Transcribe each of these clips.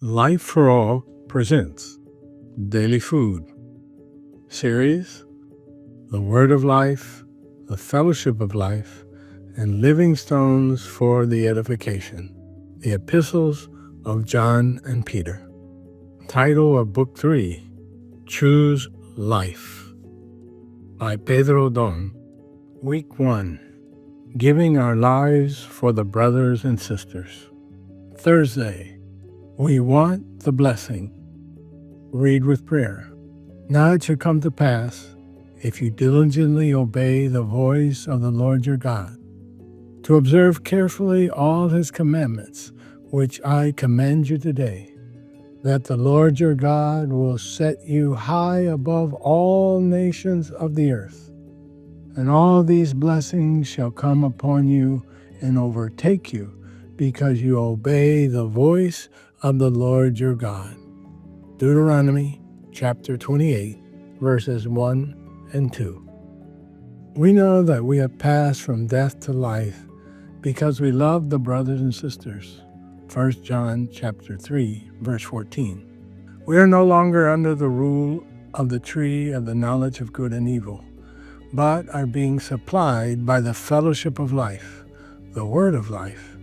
Life for All presents Daily Food series, The Word of Life, The Fellowship of Life, and Living Stones for the Edification, the Epistles of John and Peter. Title of Book 3, Choose Life, by Pedro. Week 1, Giving Our Lives for the Brothers and Sisters. Thursday, we want the blessing. Read with prayer. Now it shall come to pass, if you diligently obey the voice of the Lord your God, to observe carefully all his commandments, which I command you today, that the Lord your God will set you high above all nations of the earth. And all these blessings shall come upon you and overtake you, because you obey the voice of the Lord your God. Deuteronomy chapter 28, verses 1 and 2. We know that we have passed from death to life because we love the brothers and sisters. 1 John chapter 3, verse 14. We are no longer under the rule of the tree of the knowledge of good and evil, but are being supplied by the fellowship of life, the word of life,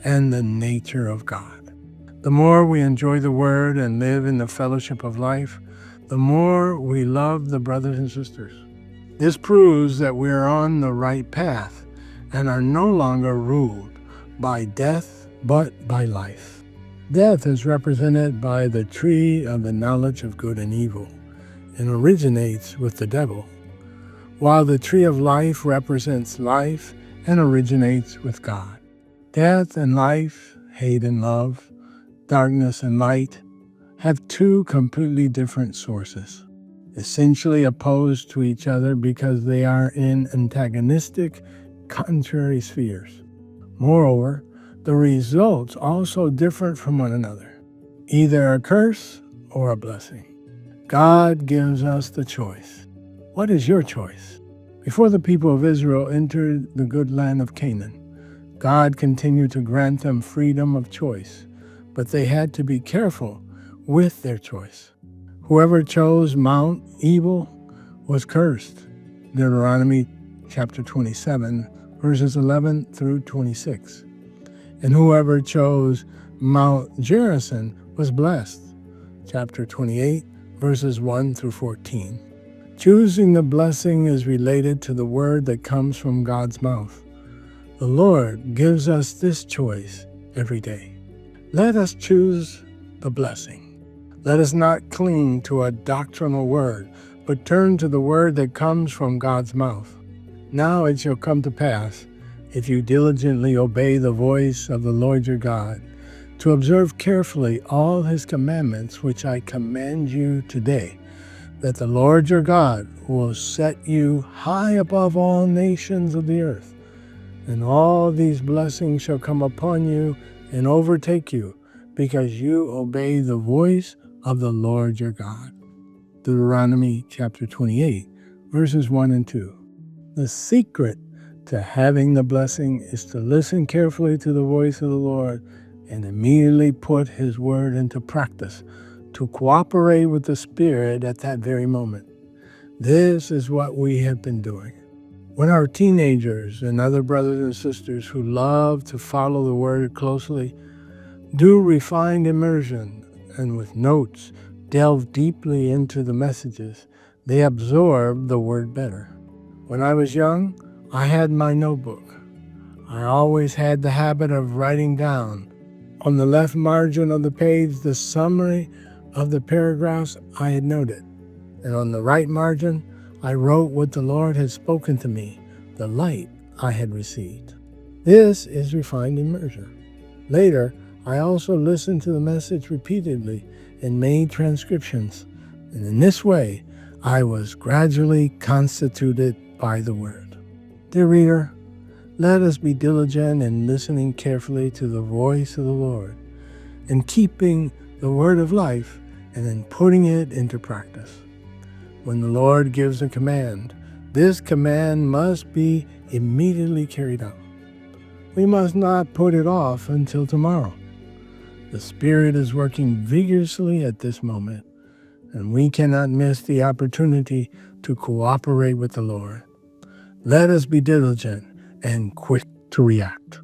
and the nature of God. The more we enjoy the word and live in the fellowship of life, the more we love the brothers and sisters. This proves that we are on the right path and are no longer ruled by death, but by life. Death is represented by the tree of the knowledge of good and evil and originates with the devil, while the tree of life represents life and originates with God. Death and life, hate and love, darkness and light have two completely different sources, essentially opposed to each other because they are in antagonistic, contrary spheres. Moreover, the results also different from one another, either a curse or a blessing. God gives us the choice. What is your choice? Before the people of Israel entered the good land of Canaan, God continued to grant them freedom of choice, but they had to be careful with their choice. Whoever chose Mount Evil was cursed. Deuteronomy chapter 27, verses 11 through 26. And whoever chose Mount Gerizim was blessed. Chapter 28, verses 1 through 14. Choosing the blessing is related to the word that comes from God's mouth. The Lord gives us this choice every day. Let us choose the blessing. Let us not cling to a doctrinal word, but turn to the word that comes from God's mouth. Now it shall come to pass, if you diligently obey the voice of the Lord your God, to observe carefully all his commandments which I command you today, that the Lord your God will set you high above all nations of the earth. And all these blessings shall come upon you and overtake you, because you obey the voice of the Lord your God. Deuteronomy chapter 28, verses 1 and 2. The secret to having the blessing is to listen carefully to the voice of the Lord and immediately put his word into practice, to cooperate with the Spirit at that very moment. This is what we have been doing. When our teenagers and other brothers and sisters who love to follow the word closely do refined immersion and with notes delve deeply into the messages, they absorb the word better. When I was young, I had my notebook. I always had the habit of writing down on the left margin of the page the summary of the paragraphs I had noted, and on the right margin I wrote what the Lord had spoken to me, the light I had received. This is refined immersion. Later, I also listened to the message repeatedly and made transcriptions, and in this way, I was gradually constituted by the Word. Dear reader, let us be diligent in listening carefully to the voice of the Lord, and keeping the word of life, and then putting it into practice. When the Lord gives a command, this command must be immediately carried out. We must not put it off until tomorrow. The Spirit is working vigorously at this moment, and we cannot miss the opportunity to cooperate with the Lord. Let us be diligent and quick to react.